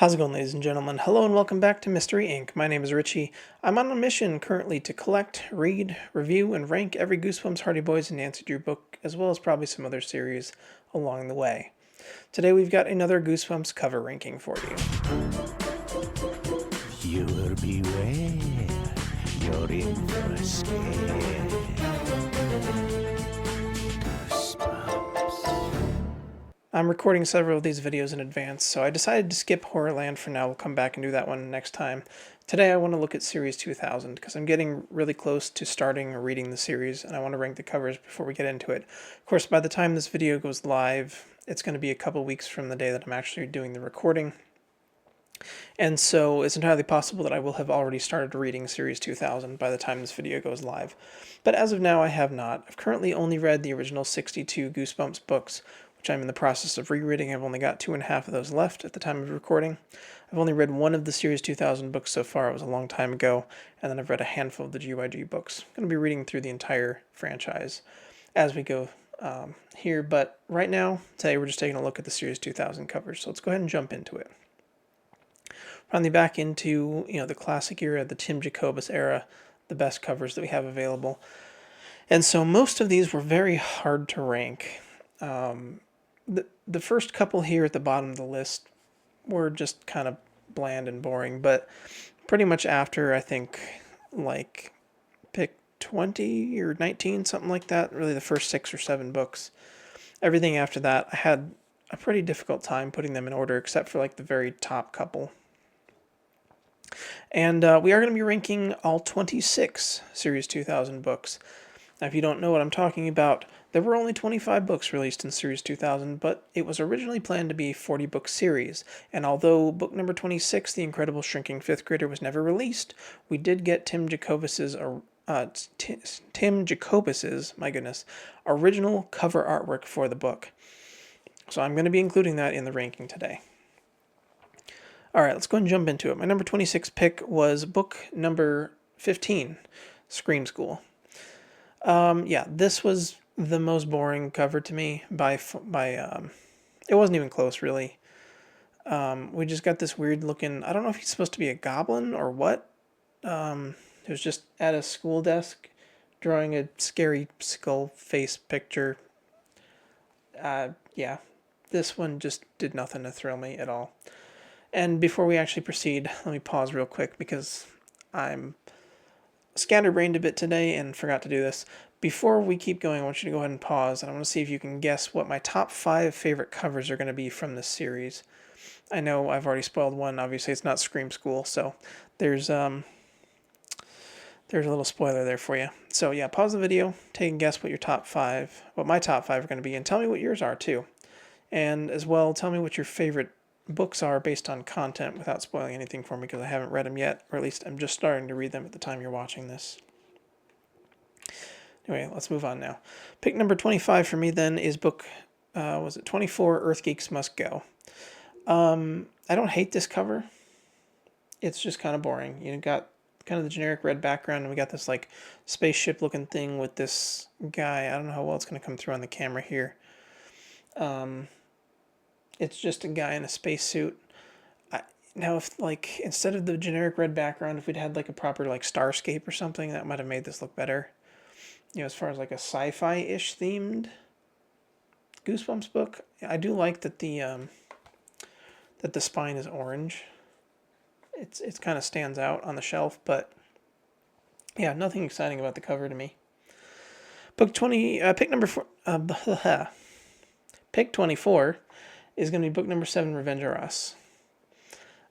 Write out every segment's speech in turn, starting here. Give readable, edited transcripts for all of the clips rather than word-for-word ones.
How's it going, ladies and gentlemen? Hello and welcome back to Mystery Inc. My name is Richie. I'm on a mission currently to collect, read, review, and rank every Goosebumps, Hardy Boys, and Nancy Drew book, as well as probably some other series along the way. Today we've got another Goosebumps cover ranking for you. You will beware. You're in for a scare. Goosebumps. I'm recording several of these videos in advance, so I decided to skip Horrorland for now. We'll come back and do that one next time. Today I want to look at Series 2000 because I'm getting really close to starting reading the series, and I want to rank the covers before we get into it. Of course, by the time this video goes live, it's going to be a couple weeks from the day that I'm actually doing the recording. And so it's entirely possible that I will have already started reading Series 2000 by the time this video goes live. But as of now, I have not. I've currently only read the original 62 Goosebumps books, which I'm in the process of rereading. I've only got 2.5 of those left at the time of recording. I've only read one of the Series 2000 books so far. It was a long time ago. And then I've read a handful of the GYG books. I'm going to be reading through the entire franchise as we go here. But right now, today we're just taking a look at the Series 2000 covers. So let's go ahead and jump into it. Finally back into, the classic era, the Tim Jacobus era, the best covers that we have available. And so most of these were very hard to rank. The first couple here at the bottom of the list were just kind of bland and boring, but pretty much after, I think, like pick 20 or 19, something like that, really the first 6 or 7 books. Everything after that, I had a pretty difficult time putting them in order, except for like the very top couple. And we are going to be ranking all 26 Series 2000 books. Now, if you don't know what I'm talking about, there were only 25 books released in Series 2000, but it was originally planned to be a 40-book series. And although book number 26, The Incredible Shrinking Fifth Grader, was never released, we did get Tim Jacobus's, my goodness, original cover artwork for the book. So I'm going to be including that in the ranking today. All right, let's go ahead and jump into it. My number 26 pick was book number 15, Scream School. Yeah, this was the most boring cover to me by it wasn't even close, really. We just got this weird looking, I don't know if he's supposed to be a goblin or what. He was just at a school desk drawing a scary skull face picture. Yeah, this one just did nothing to thrill me at all. And before we actually proceed, let me pause real quick because I'm scatterbrained a bit today and forgot to do this. Before we keep going, I want you to go ahead and pause, and I want to see if you can guess what my top 5 favorite covers are going to be from this series. I know I've already spoiled one. Obviously, it's not Scream School, so there's a little spoiler there for you. So yeah, pause the video, take a guess what my top 5 are going to be, and tell me what yours are too. And as well, tell me what your favorite books are based on content without spoiling anything for me, because I haven't read them yet, or at least I'm just starting to read them at the time you're watching this. Anyway, let's move on now. Pick number 25 for me then is book, was it 24, Earth Geeks Must Go. I don't hate this cover. It's just kind of boring. You got kind of the generic red background, and we got this like spaceship looking thing with this guy. I don't know how well it's going to come through on the camera here. It's just a guy in a spacesuit. Now, if like instead of the generic red background, if we'd had like a proper like starscape or something, that might have made this look better. As far as like a sci-fi-ish themed Goosebumps book, I do like that the spine is orange. It's kind of stands out on the shelf, but yeah, nothing exciting about the cover to me. Book 20, pick number 4, pick 24 is going to be book number 7, Revenge of Us.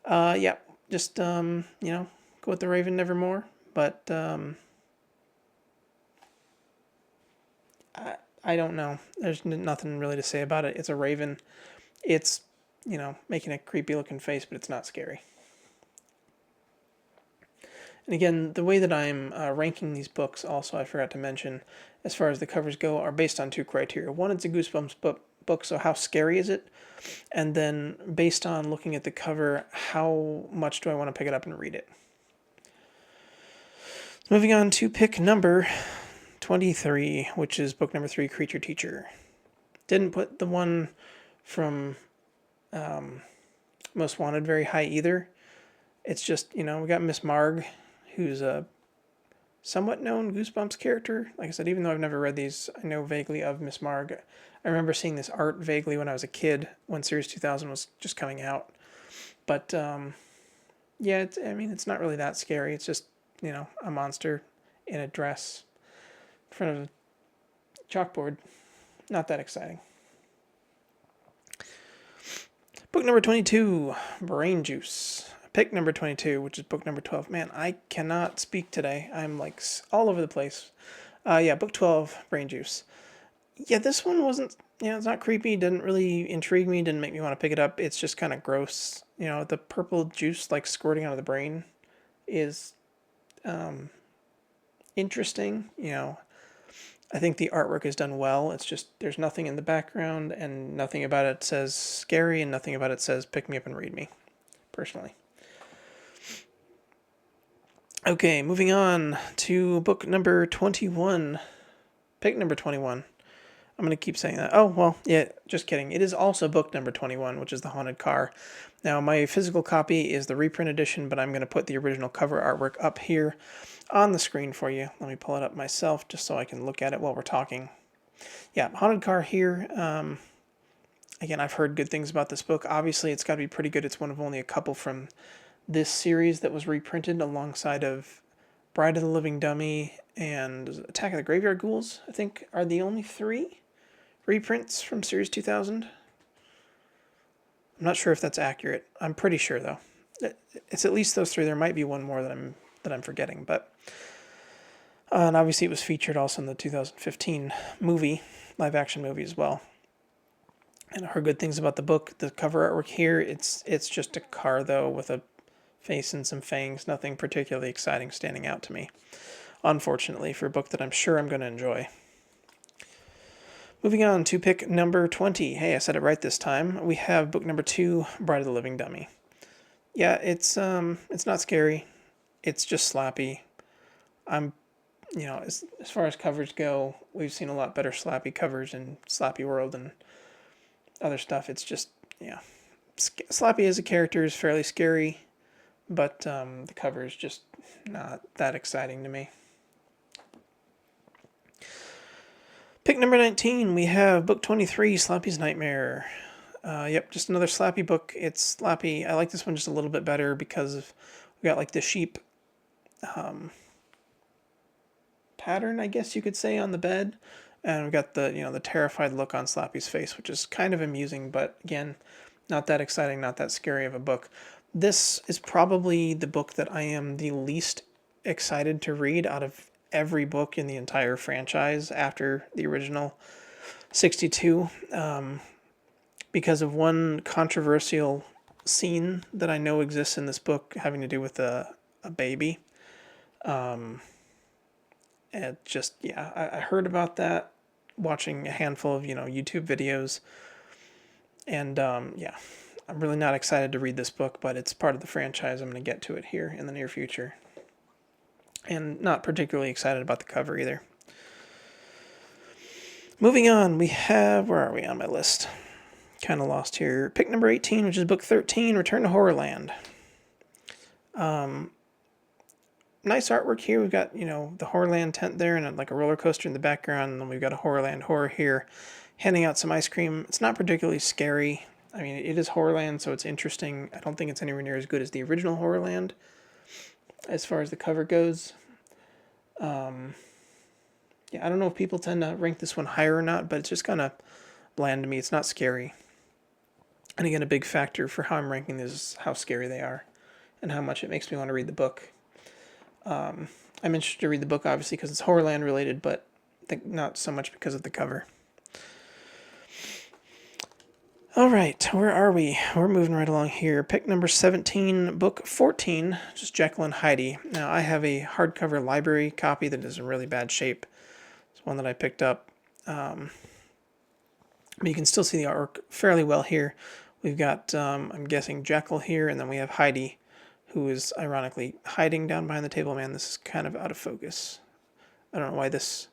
Yeah, just, go with the Raven Nevermore, but, I don't know. There's nothing really to say about it. It's a raven. It's, making a creepy looking face, but it's not scary. And again, the way that I'm ranking these books also, I forgot to mention, as far as the covers go, are based on 2 criteria. One, it's a Goosebumps book, so how scary is it? And then based on looking at the cover, how much do I want to pick it up and read it? Moving on to pick number 23, which is book number 3, Creature Teacher. Didn't put the one from Most Wanted very high either. It's just, we got Miss Marg, who's a somewhat known Goosebumps character. Like I said, even though I've never read these, I know vaguely of Miss Marg. I remember seeing this art vaguely when I was a kid, when Series 2000 was just coming out. But yeah, it's not really that scary. It's just, a monster in a dress in front of a chalkboard. Not that exciting. Book number 22, Brain Juice. Pick number 22, which is book number 12. Man, I cannot speak today. I'm like all over the place. Yeah, book 12, Brain Juice. Yeah, this one wasn't, it's not creepy. Didn't really intrigue me. Didn't make me want to pick it up. It's just kind of gross. The purple juice like squirting out of the brain is interesting. I think the artwork is done well. It's just there's nothing in the background and nothing about it says scary and nothing about it says pick me up and read me, personally. Okay, moving on to book number 21. Pick number 21. I'm going to keep saying that. Oh, well, yeah, just kidding. It is also book number 21, which is The Haunted Car. Now, my physical copy is the reprint edition, but I'm going to put the original cover artwork up here on the screen for you. Let me pull it up myself just so I can look at it while we're talking. Yeah, Haunted Car here. Again, I've heard good things about this book. Obviously, it's got to be pretty good. It's one of only a couple from this series that was reprinted alongside of Bride of the Living Dummy and Attack of the Graveyard Ghouls, I think, are the only 3 reprints from Series 2000. I'm not sure if that's accurate. I'm pretty sure, though. It's at least those 3. There might be one more that I'm forgetting, but and obviously it was featured also in the 2015 movie, live action movie as well. And I heard good things about the book. The cover artwork here, it's just a car though with a face and some fangs. Nothing particularly exciting standing out to me, unfortunately, for a book that I'm sure I'm going to enjoy. Moving on to pick number 20. Hey, I said it right this time. We have book number 2, Bride of the Living Dummy. Yeah, it's not scary. It's just slappy. As far as covers go, we've seen a lot better slappy covers in Slappy World and other stuff. It's just, Slappy as a character is fairly scary, but the cover is just not that exciting to me. Pick number 19, we have book 23, Slappy's Nightmare. Yep, just another Slappy book. It's Slappy. I like this one just a little bit better because we got like the sheep pattern, I guess you could say, on the bed. And we've got the terrified look on Slappy's face, which is kind of amusing, but again, not that exciting, not that scary of a book. This is probably the book that I am the least excited to read out of every book in the entire franchise after the original 62, because of one controversial scene that I know exists in this book having to do with a baby. It just, I heard about that watching a handful of, YouTube videos. And, I'm really not excited to read this book, but it's part of the franchise. I'm going to get to it here in the near future. And not particularly excited about the cover either. Moving on, we have, where are we on my list? Kind of lost here. Pick number 18, which is book 13, Return to Horrorland. Nice artwork here. We've got, the Horrorland tent there and like a roller coaster in the background. And then we've got a Horrorland horror here handing out some ice cream. It's not particularly scary. I mean, it is Horrorland, so it's interesting. I don't think it's anywhere near as good as the original Horrorland as far as the cover goes. I don't know if people tend to rank this one higher or not, but it's just kind of bland to me. It's not scary. And again, a big factor for how I'm ranking this is how scary they are and how much it makes me want to read the book. I'm interested to read the book, obviously, because it's Horrorland related, but I think not so much because of the cover. All right, where are we? We're moving right along here. Pick number 17, book 14, just Jekyll and Heidi. Now, I have a hardcover library copy that is in really bad shape. It's one that I picked up. But you can still see the artwork fairly well here. We've got, I'm guessing, Jekyll here, and then we have Heidi, who is ironically hiding down behind the table. Man, this is kind of out of focus. I don't know why this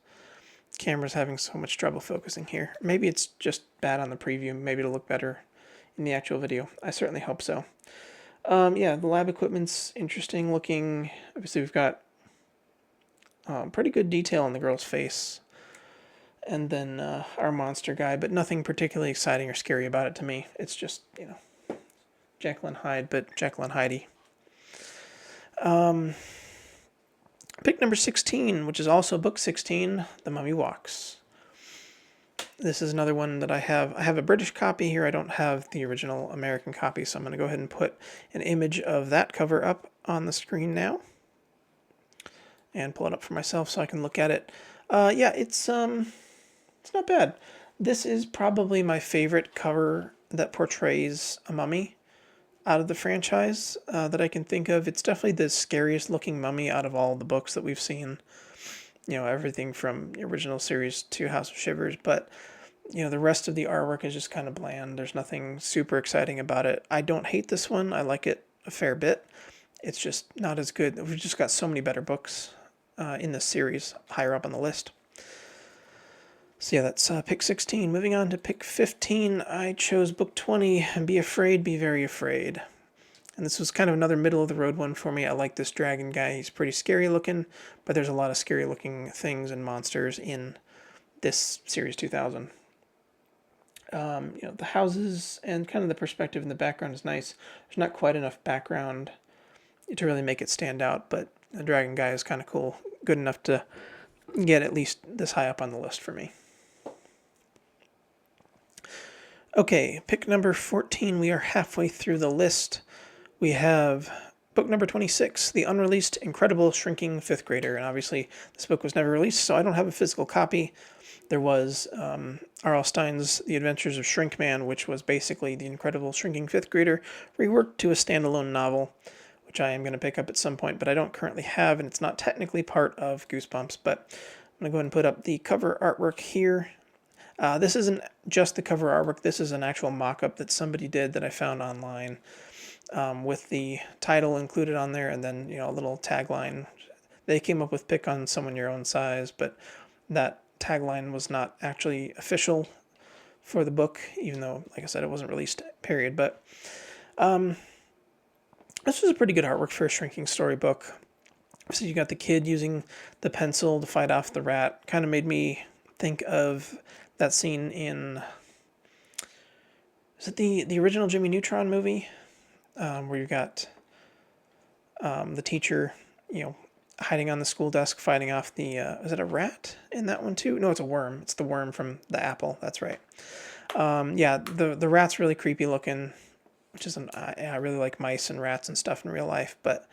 camera's having so much trouble focusing here. Maybe it's just bad on the preview. Maybe it'll look better in the actual video. I certainly hope so. Yeah, the lab equipment's interesting looking. Obviously, we've got pretty good detail on the girl's face. And then our monster guy, but nothing particularly exciting or scary about it to me. It's just, Jekyll and Hyde, but Jekyll and Heidi. Pick number 16, which is also book 16, The Mummy Walks. This is another one that I have. I have a British copy here. I don't have the original American copy, so I'm going to go ahead and put an image of that cover up on the screen now. And pull it up for myself so I can look at it. Yeah, it's not bad. This is probably my favorite cover that portrays a mummy out of the franchise that I can think of. It's definitely the scariest looking mummy out of all the books that we've seen. Everything from the original series to House of Shivers, but the rest of the artwork is just kind of bland. There's nothing super exciting about it. I don't hate this one. I like it a fair bit. It's just not as good. We've just got so many better books in this series higher up on the list. So yeah, that's pick 16. Moving on to pick 15, I chose book 20, Be Afraid, Be Very Afraid. And this was kind of another middle-of-the-road one for me. I like this dragon guy. He's pretty scary looking, but there's a lot of scary looking things and monsters in this Series 2000. The houses and kind of the perspective in the background is nice. There's not quite enough background to really make it stand out, but the dragon guy is kind of cool. Good enough to get at least this high up on the list for me. Okay, pick number 14. We are halfway through the list. We have book number 26, The Unreleased Incredible Shrinking Fifth Grader. And obviously, this book was never released, so I don't have a physical copy. There was R.L. Stine's The Adventures of Shrinkman, which was basically The Incredible Shrinking Fifth Grader, reworked to a standalone novel, which I am going to pick up at some point, but I don't currently have, and it's not technically part of Goosebumps. But I'm going to go ahead and put up the cover artwork here. This isn't just the cover artwork. This is an actual mock-up that somebody did that I found online with the title included on there, and then a little tagline. They came up with pick on someone your own size, but that tagline was not actually official for the book, even though, like I said, it wasn't released, period. But this was a pretty good artwork for a shrinking storybook. So you got the kid using the pencil to fight off the rat. Kind of made me think of that scene in, is it the original Jimmy Neutron movie, where you got the teacher, hiding on the school desk fighting off the, is it a rat in that one too? No, it's a worm. It's the worm from the apple. That's right. Yeah, the rat's really creepy looking, which is I really like mice and rats and stuff in real life, but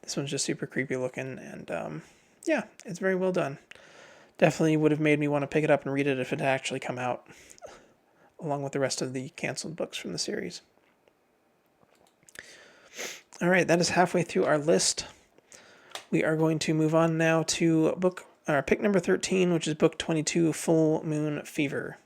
this one's just super creepy looking, and yeah, it's very well done. Definitely would have made me want to pick it up and read it if it had actually come out, along with the rest of the canceled books from the series. All right, that is halfway through our list. We are going to move on now to pick number 13, which is book 22, Full Moon Fever.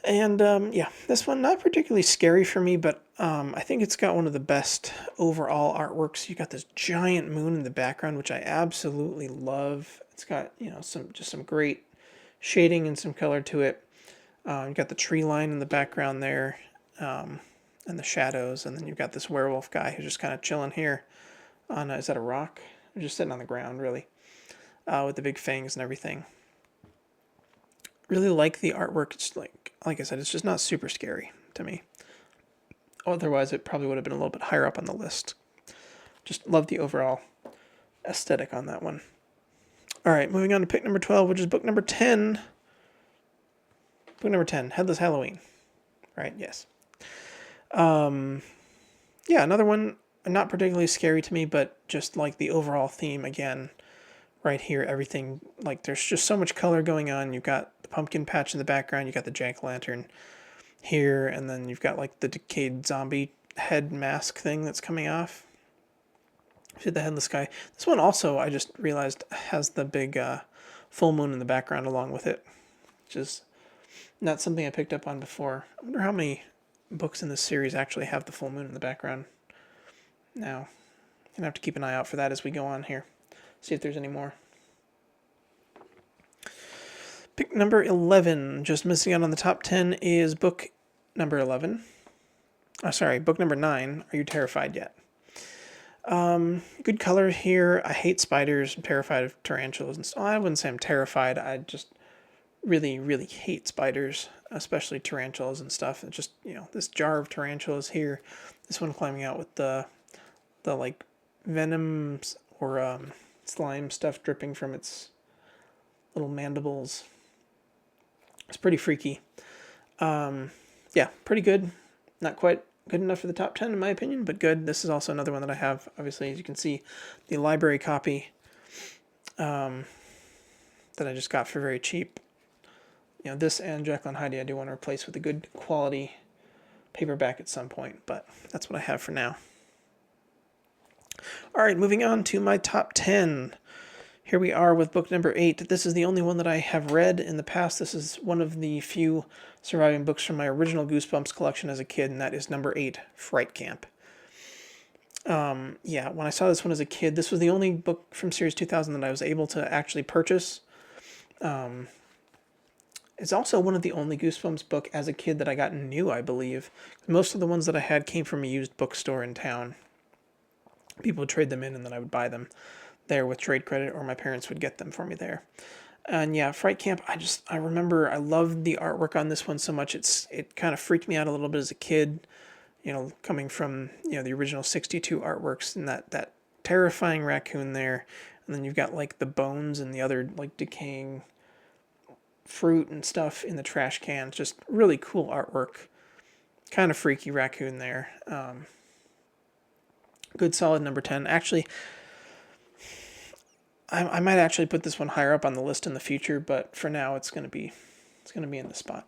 And yeah, this one not particularly scary for me, but I think it's got one of the best overall artworks. You got this giant moon in the background, which I absolutely love. It's got some great shading and some color to it. You got the tree line in the background there, and the shadows, and then you've got this werewolf guy who's just kind of chilling here on is that a rock? Or just sitting on the ground, really, with the big fangs and everything. Really like the artwork. It's like I said, it's just not super scary to me. Otherwise, it probably would have been a little bit higher up on the list. Just love the overall aesthetic on that one. All right, moving on to pick number 12, which is book number 10. Book number 10, Headless Halloween. Right, yes. Yeah, another one, not particularly scary to me, but just like the overall theme again. Right here, everything, like there's just so much color going on. You've got the pumpkin patch in the background, you got the jack-o'-lantern here, and then you've got like the decayed zombie head mask thing that's coming off. See the headless guy. This one also, I just realized, has the big full moon in the background along with it, which is not something I picked up on before. I wonder how many books in this series actually have the full moon in the background. Now, I'm gonna have to keep an eye out for that as we go on here. See if there's any more. Pick number 11, just missing out on the top 10, is book number 11. Oh, sorry, book number 9. Are you terrified yet? Good color here. I hate spiders. I'm terrified of tarantulas. And so I wouldn't say I'm terrified. I just really, really hate spiders, especially tarantulas and stuff. It's just, this jar of tarantulas here. This one climbing out with the like venoms or slime stuff dripping from its little mandibles. It's pretty freaky. Yeah, pretty good. Not quite good enough for the top 10 in my opinion, but good. This is also another one that I have, obviously, as you can see, the library copy that I just got for very cheap. This and Jekyll and Hyde I do want to replace with a good quality paperback at some point, but that's what I have for now. All right, moving on to my top 10. Here we are with book number 8. This is the only one that I have read in the past. This is one of the few surviving books from my original Goosebumps collection as a kid, and that is number 8, Fright Camp. Yeah, when I saw this one as a kid, this was the only book from Series 2000 that I was able to actually purchase. It's also one of the only Goosebumps book as a kid that I got new, I believe. Most of the ones that I had came from a used bookstore in town. People would trade them in, and then I would buy them there with trade credit, or my parents would get them for me there. And yeah, Fright Camp, I remember I loved the artwork on this one so much. It kind of freaked me out a little bit as a kid, coming from, the original 62 artworks, and that terrifying raccoon there. And then you've got like the bones and the other like decaying fruit and stuff in the trash cans. Just really cool artwork. Kind of freaky raccoon there. Good solid number 10. Actually, I might actually put this one higher up on the list in the future, but for now it's gonna be in the spot.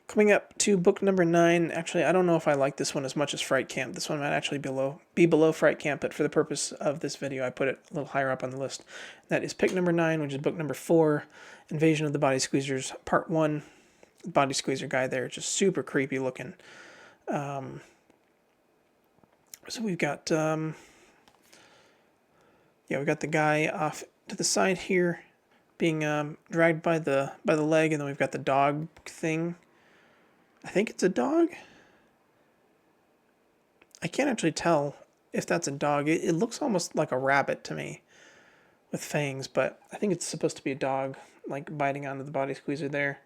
Coming up to book number 9. Actually, I don't know if I like this one as much as Fright Camp. This one might actually be below Fright Camp, but for the purpose of this video, I put it a little higher up on the list. That is pick number 9, which is book number 4, Invasion of the Body Squeezers, Part 1. Body Squeezer guy there, just super creepy looking. So we've got we've got the guy off to the side here, being dragged by the leg, and then we've got the dog thing. I think it's a dog. I can't actually tell if that's a dog. It looks almost like a rabbit to me with fangs, but I think it's supposed to be a dog, like biting onto the body squeezer there.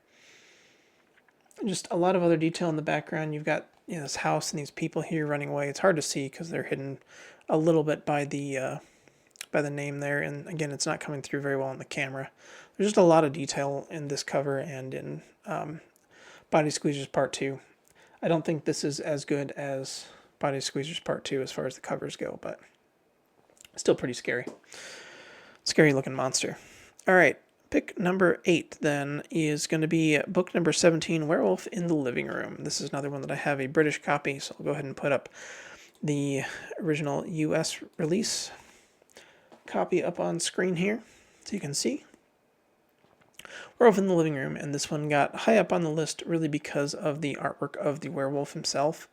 Just a lot of other detail in the background. You've got this house and these people here running away. It's hard to see because they're hidden a little bit by the name there, and again, it's not coming through very well on the camera. There's just a lot of detail in this cover and in Body Squeezers Part 2. I don't think this is as good as Body Squeezers Part 2 as far as the covers go, but still pretty scary. Scary looking monster. All right, pick number 8 then is going to be book number 17, Werewolf in the Living Room. This is another one that I have a British copy, so I'll go ahead and put up the original US release copy up on screen here so you can see. Werewolf in the Living Room, and this one got high up on the list really because of the artwork of the werewolf himself.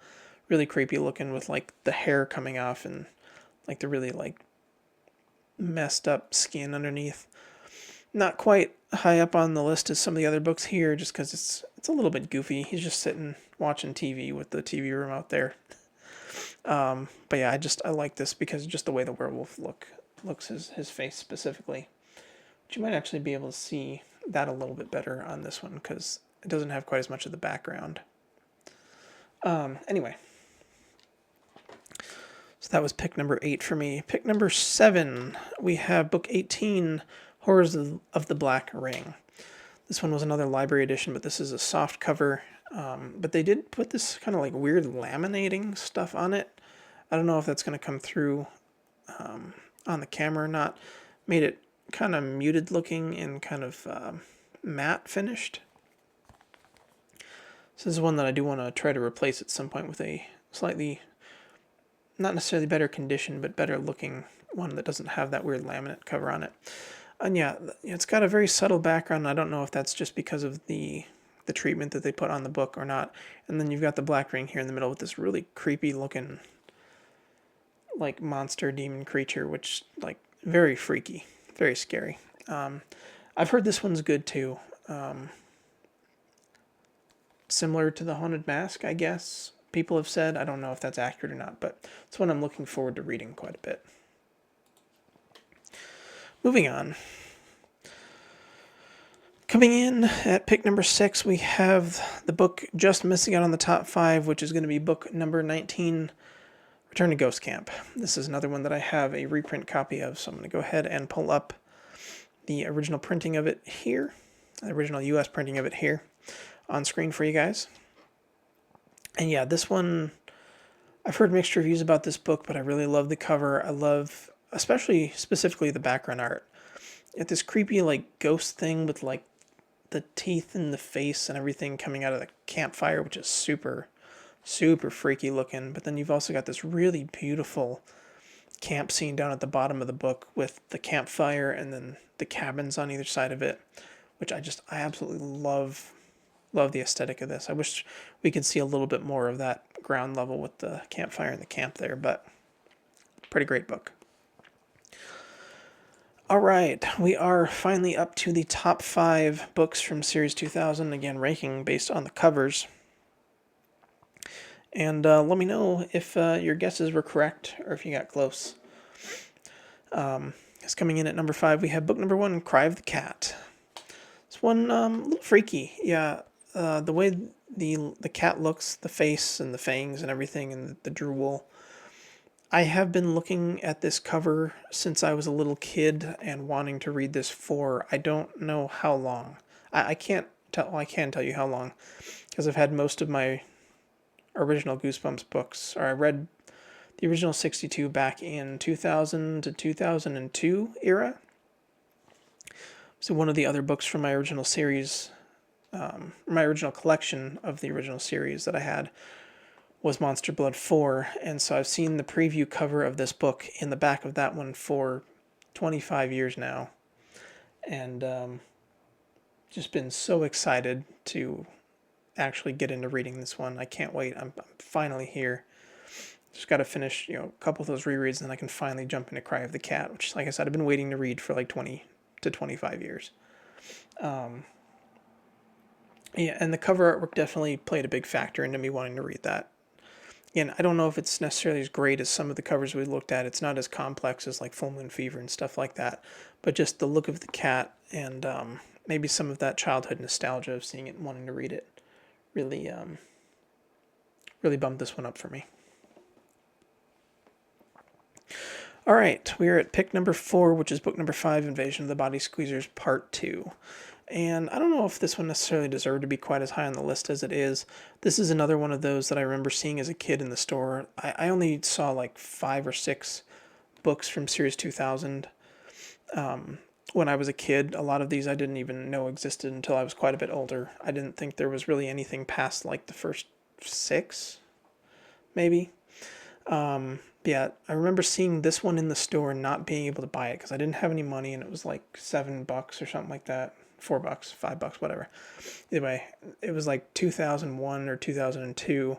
Really creepy looking with like the hair coming off and like the really like messed up skin underneath. Not quite high up on the list as some of the other books here, just because it's a little bit goofy. He's just sitting watching TV with the TV remote there. But yeah, I like this because just the way the werewolf looks his face specifically. But you might actually be able to see that a little bit better on this one because it doesn't have quite as much of the background. Anyway, so that was pick number 8 for me. Pick number 7, we have book 18, Horrors of the Black Ring. This one was another library edition, but this is a soft cover. But they did put this kind of like weird laminating stuff on it. I don't know if that's going to come through on the camera or not. Made it kind of muted looking and kind of matte finished. So this is one that I do want to try to replace at some point with a slightly, not necessarily better condition, but better looking one that doesn't have that weird laminate cover on it. And yeah, it's got a very subtle background. I don't know if that's just because of the treatment that they put on the book or not. And then you've got the black ring here in the middle with this really creepy looking like monster demon creature, which like very freaky, very scary. I've heard this one's good too. similar to The Haunted Mask, I guess. People have said. I don't know if that's accurate or not, but it's one I'm looking forward to reading quite a bit. Moving on. Coming in at pick number 6, we have the book just missing out on the top 5, which is going to be book number 19, Return to Ghost Camp. This is another one that I have a reprint copy of, so I'm going to go ahead and pull up the original printing of it here, the original US printing of it here on screen for you guys. And yeah, this one, I've heard mixed reviews about this book, but I really love the cover. I love, especially specifically the background art. It's this creepy like ghost thing with like the teeth and the face and everything coming out of the campfire, which is super, super freaky looking. But then you've also got this really beautiful camp scene down at the bottom of the book with the campfire and then the cabins on either side of it, which I absolutely love the aesthetic of this. I wish we could see a little bit more of that ground level with the campfire and the camp there, but pretty great book. All right, we are finally up to the top 5 books from Series 2000, again, ranking based on the covers. And let me know if your guesses were correct or if you got close. It's coming in at number 5, we have book number 1, Cry of the Cat. This one, a little freaky. Yeah, the way the cat looks, the face and the fangs and everything, and the drool. I have been looking at this cover since I was a little kid and wanting to read this for I don't know how long. I can't tell. Well, I can tell you how long, because I've had most of my original Goosebumps books, or I read the original 62 back in 2000 to 2002 era. So one of the other books from my original series, my original collection of the original series that I had, was Monster Blood 4, and so I've seen the preview cover of this book in the back of that one for 25 years now, and just been so excited to actually get into reading this one. I can't wait. I'm finally here. Just got to finish, a couple of those rereads, and then I can finally jump into Cry of the Cat, which, like I said, I've been waiting to read for like 20 to 25 years. Yeah, and the cover artwork definitely played a big factor into me wanting to read that. Again, I don't know if it's necessarily as great as some of the covers we looked at. It's not as complex as like Full Moon Fever and stuff like that. But just the look of the cat and maybe some of that childhood nostalgia of seeing it and wanting to read it really, really bumped this one up for me. All right, we are at pick number 4, which is book number 5, Invasion of the Body Squeezers Part 2. And I don't know if this one necessarily deserved to be quite as high on the list as it is. This is another one of those that I remember seeing as a kid in the store. I only saw like 5 or 6 books from Series 2000 when I was a kid. A lot of these I didn't even know existed until I was quite a bit older. I didn't think there was really anything past like the first 6, maybe. Yeah, I remember seeing this one in the store and not being able to buy it because I didn't have any money, and it was like $7 or something like that. $4, $5, whatever. Anyway, it was like 2001 or 2002.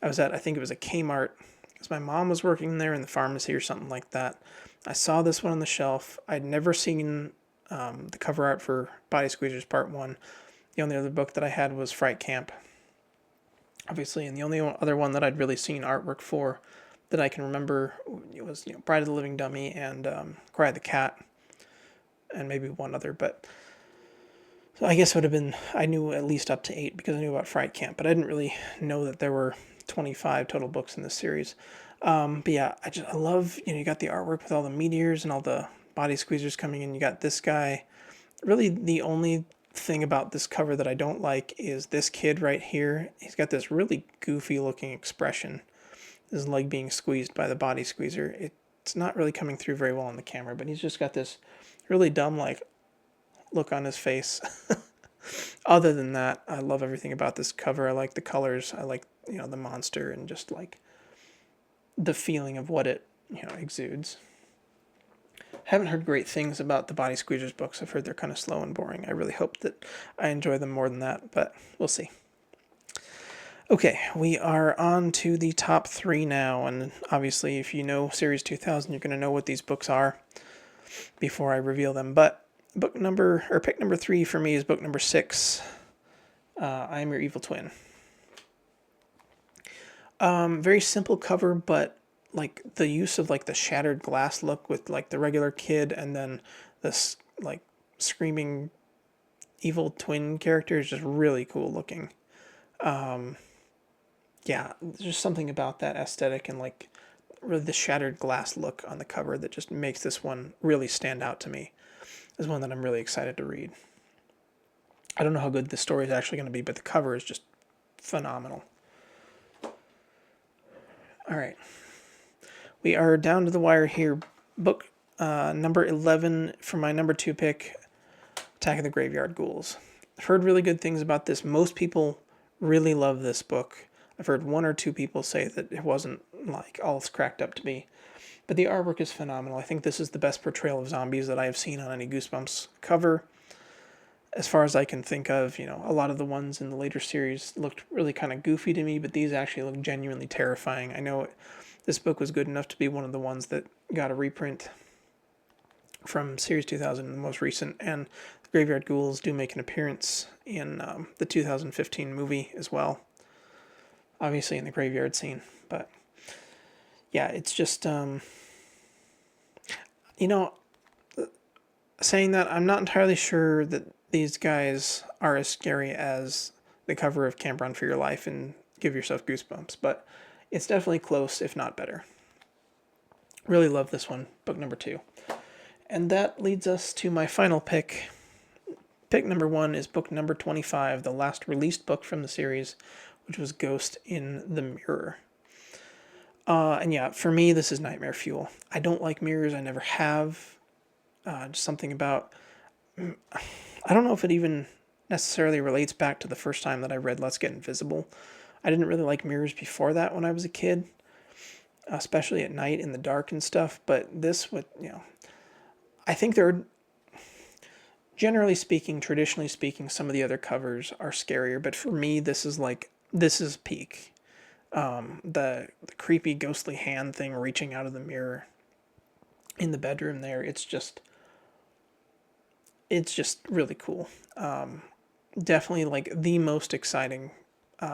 I was at, I think it was a Kmart, because my mom was working there in the pharmacy or something like that. I saw this one on the shelf. I'd never seen the cover art for Body Squeezers Part 1. The only other book that I had was Fright Camp, obviously, and the only other one that I'd really seen artwork for that I can remember, it was Bride of the Living Dummy and Cry of the Cat, and maybe one other, but so I guess it would have been, I knew at least up to 8 because I knew about Fright Camp, but I didn't really know that there were 25 total books in this series. But yeah, I love, you got the artwork with all the meteors and all the body squeezers coming in. You got this guy. Really, the only thing about this cover that I don't like is this kid right here. He's got this really goofy looking expression. His leg being squeezed by the body squeezer. It's not really coming through very well on the camera, but he's just got this really dumb, like, look on his face. Other than that, I love everything about this cover. I like the colors. I like, the monster and just like the feeling of what it, exudes. Haven't heard great things about the Body Squeezers books. I've heard they're kind of slow and boring. I really hope that I enjoy them more than that, but we'll see. Okay, we are on to the top 3 now, and obviously if you know Series 2000, you're going to know what these books are before I reveal them, but pick number 3 for me is book number 6, I Am Your Evil Twin. Very simple cover, but like the use of like the shattered glass look with like the regular kid and then this like screaming evil twin character is just really cool looking. Yeah, there's just something about that aesthetic and like really the shattered glass look on the cover that just makes this one really stand out to me. Is one that I'm really excited to read. I don't know how good the story is actually going to be, but the cover is just phenomenal. All right, we are down to the wire here. Book number 11 for my number 2 pick, Attack of the Graveyard Ghouls. I've heard really good things about this. Most people really love this book. I've heard one or two people say that it wasn't like all it's cracked up to be. But the artwork is phenomenal. I think this is the best portrayal of zombies that I have seen on any Goosebumps cover. As far as I can think of, a lot of the ones in the later series looked really kind of goofy to me, but these actually look genuinely terrifying. I know this book was good enough to be one of the ones that got a reprint from Series 2000, the most recent, and the Graveyard Ghouls do make an appearance in the 2015 movie as well. Obviously in the graveyard scene, but yeah, it's just you know, saying that, I'm not entirely sure that these guys are as scary as the cover of Camp Run for Your Life and Give Yourself Goosebumps, but it's definitely close, if not better. Really love this one, book number 2. And that leads us to my final pick. Pick number 1 is book number 25, the last released book from the series, which was Ghost in the Mirror. And yeah, for me, this is nightmare fuel. I don't like mirrors. I never have. Just something about. I don't know if it even necessarily relates back to the first time that I read Let's Get Invisible. I didn't really like mirrors before that when I was a kid, especially at night in the dark and stuff. But this would, I think there are, generally speaking, traditionally speaking, some of the other covers are scarier. But for me, this is peak. The creepy ghostly hand thing reaching out of the mirror in the bedroom there. It's just really cool. Definitely like the most exciting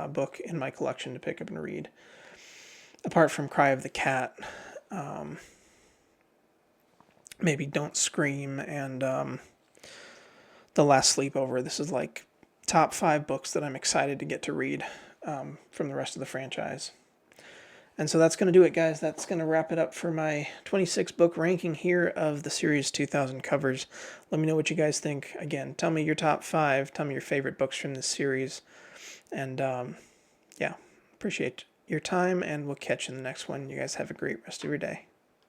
book in my collection to pick up and read. Apart from Cry of the Cat, maybe Don't Scream, and The Last Sleepover. This is like top 5 books that I'm excited to get to read from the rest of the franchise. And so that's going to do it, guys. That's going to wrap it up for my 26 book ranking here of the Series 2000 covers. Let me know what you guys think. Again, tell me your top 5. Tell me your favorite books from this series. And yeah, appreciate your time, and we'll catch you in the next one. You guys have a great rest of your day.